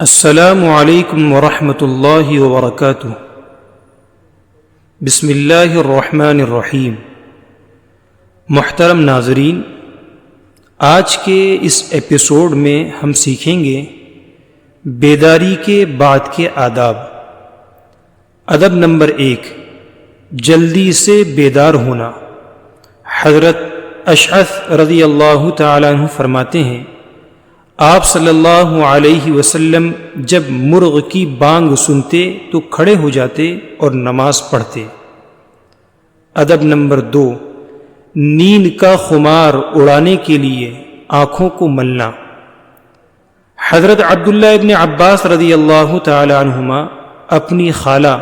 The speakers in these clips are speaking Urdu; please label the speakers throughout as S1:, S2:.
S1: السلام علیکم ورحمۃ اللہ وبرکاتہ۔ بسم اللہ الرحمن الرحیم۔ محترم ناظرین، آج کے اس ایپیسوڈ میں ہم سیکھیں گے بیداری کے بعد کے آداب۔ ادب نمبر 1، جلدی سے بیدار ہونا۔ حضرت اشعث رضی اللہ تعالیٰ عنہ فرماتے ہیں، آپ صلی اللہ علیہ وسلم جب مرغ کی بانگ سنتے تو کھڑے ہو جاتے اور نماز پڑھتے۔ ادب نمبر 2، نیند کا خمار اڑانے کے لیے آنکھوں کو ملنا۔ حضرت عبداللہ ابن عباس رضی اللہ تعالی عنہما اپنی خالہ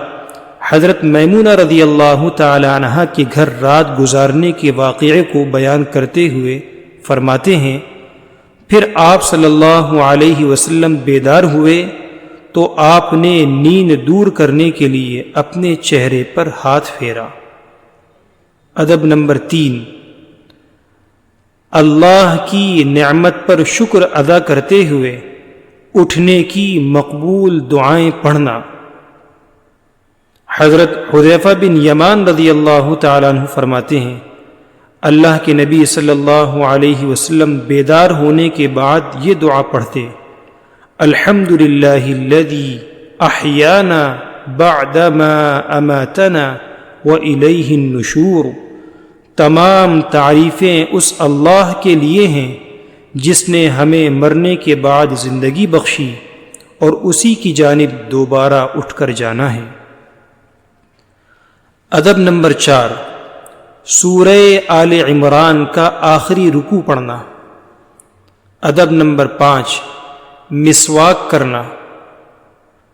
S1: حضرت میمونہ رضی اللہ تعالی عنہا کے گھر رات گزارنے کے واقعے کو بیان کرتے ہوئے فرماتے ہیں، پھر آپ صلی اللہ علیہ وسلم بیدار ہوئے تو آپ نے نیند دور کرنے کے لیے اپنے چہرے پر ہاتھ پھیرا۔ ادب نمبر 3، اللہ کی نعمت پر شکر ادا کرتے ہوئے اٹھنے کی مقبول دعائیں پڑھنا۔ حضرت حذیفہ بن یمان رضی اللہ تعالیٰ عنہ فرماتے ہیں، اللہ کے نبی صلی اللہ علیہ وسلم بیدار ہونے کے بعد یہ دعا پڑھتے، الحمدللہ الذی احیانا بعدما اماتنا والیہ النشور۔ تمام تعریفیں اس اللہ کے لیے ہیں جس نے ہمیں مرنے کے بعد زندگی بخشی اور اسی کی جانب دوبارہ اٹھ کر جانا ہے۔ ادب نمبر 4، سورہ آل عمران کا آخری رکوع پڑھنا۔ ادب نمبر 5، مسواک کرنا۔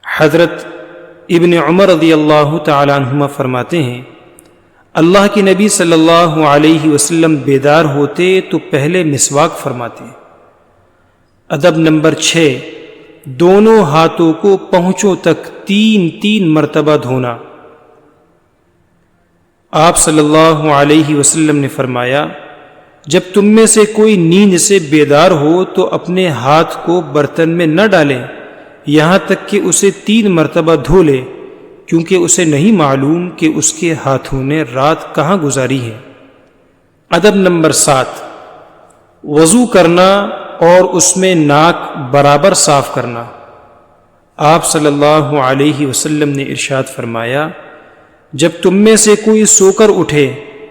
S1: حضرت ابن عمر رضی اللہ تعالی عنہما فرماتے ہیں، اللہ کے نبی صلی اللہ علیہ وسلم بیدار ہوتے تو پہلے مسواک فرماتے۔ ادب نمبر 6، دونوں ہاتھوں کو پہنچوں تک 3 مرتبہ دھونا۔ آپ صلی اللہ علیہ وسلم نے فرمایا، جب تم میں سے کوئی نیند سے بیدار ہو تو اپنے ہاتھ کو برتن میں نہ ڈالے یہاں تک کہ اسے 3 مرتبہ دھو لے، کیونکہ اسے نہیں معلوم کہ اس کے ہاتھوں نے رات کہاں گزاری ہے۔ ادب نمبر 7، وضو کرنا اور اس میں ناک برابر صاف کرنا۔ آپ صلی اللہ علیہ وسلم نے ارشاد فرمایا، جب تم میں سے کوئی سو کر اٹھے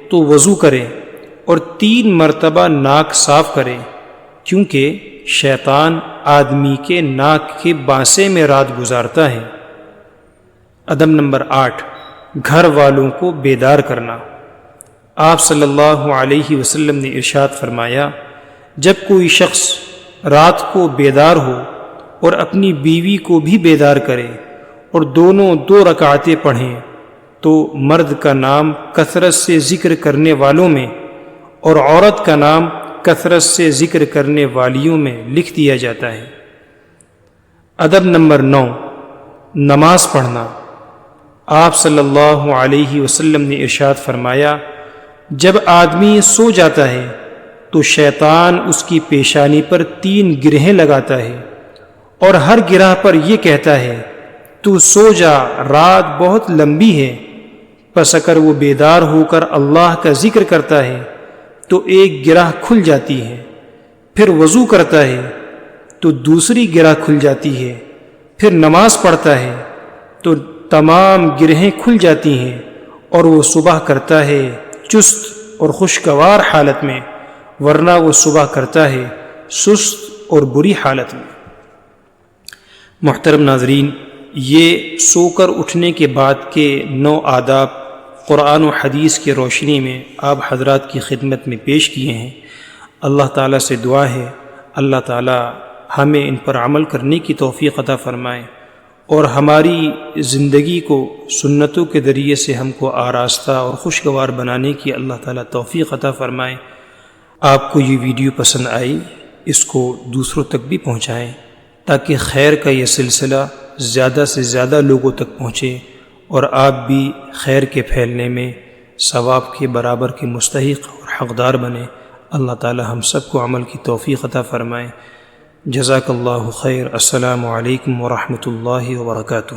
S1: تو وضو کرے اور 3 مرتبہ ناک صاف کرے، کیونکہ شیطان آدمی کے ناک کے بانسے میں رات گزارتا ہے۔ ادب نمبر 8، گھر والوں کو بیدار کرنا۔ آپ صلی اللہ علیہ وسلم نے ارشاد فرمایا، جب کوئی شخص رات کو بیدار ہو اور اپنی بیوی کو بھی بیدار کرے اور دونوں 2 رکعتیں پڑھیں تو مرد کا نام کثرت سے ذکر کرنے والوں میں اور عورت کا نام کثرت سے ذکر کرنے والیوں میں لکھ دیا جاتا ہے۔ ادب نمبر 9، نماز پڑھنا۔ آپ صلی اللہ علیہ وسلم نے ارشاد فرمایا، جب آدمی سو جاتا ہے تو شیطان اس کی پیشانی پر 3 گرہیں لگاتا ہے اور ہر گرہ پر یہ کہتا ہے، تو سو جا، رات بہت لمبی ہے۔ پس اگر وہ بیدار ہو کر اللہ کا ذکر کرتا ہے تو ایک گرہ کھل جاتی ہے، پھر وضو کرتا ہے تو دوسری گرہ کھل جاتی ہے، پھر نماز پڑھتا ہے تو تمام گرہیں کھل جاتی ہیں اور وہ صبح کرتا ہے چست اور خوشگوار حالت میں، ورنہ وہ صبح کرتا ہے سست اور بری حالت میں۔ محترم ناظرین، یہ سو کر اٹھنے کے بعد کے 9 آداب قرآن و حدیث کی روشنی میں آپ حضرات کی خدمت میں پیش کیے ہیں۔ اللہ تعالیٰ سے دعا ہے اللہ تعالیٰ ہمیں ان پر عمل کرنے کی توفیق عطا فرمائے اور ہماری زندگی کو سنتوں کے ذریعے سے ہم کو آراستہ اور خوشگوار بنانے کی اللہ تعالیٰ توفیق عطا فرمائے۔ آپ کو یہ ویڈیو پسند آئی، اس کو دوسروں تک بھی پہنچائیں تاکہ خیر کا یہ سلسلہ زیادہ سے زیادہ لوگوں تک پہنچے اور آپ بھی خیر کے پھیلنے میں ثواب کے برابر کے مستحق اور حقدار بنیں۔ اللہ تعالی ہم سب کو عمل کی توفیق عطا فرمائے۔ جزاک اللہ خیر۔ السلام علیکم ورحمۃ اللہ وبرکاتہ۔